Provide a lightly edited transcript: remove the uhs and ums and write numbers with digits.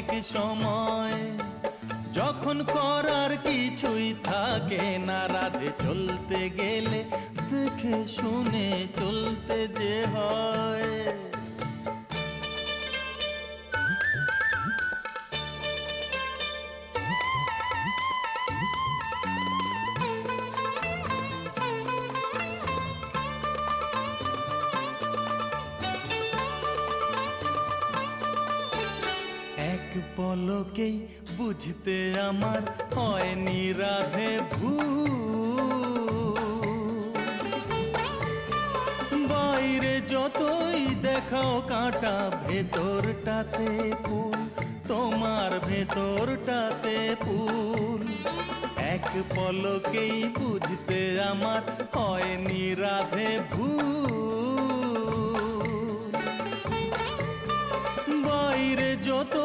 অনেক সময় যখন করার কিছুই থাকে না, রাধে চলতে গেলে দেখে শুনে চলতে যে হয়। এক পলকেই বুঝতে আমার হয়নি রাধে ভুল। বাইরে যতই দেখাও কাঁটা, ভেতরটাতে ফুল, তোমার ভেতরটাতে ফুল। এক পলকেই বুঝতে আমার হয়নি রাধে ভুল। বাইরে যত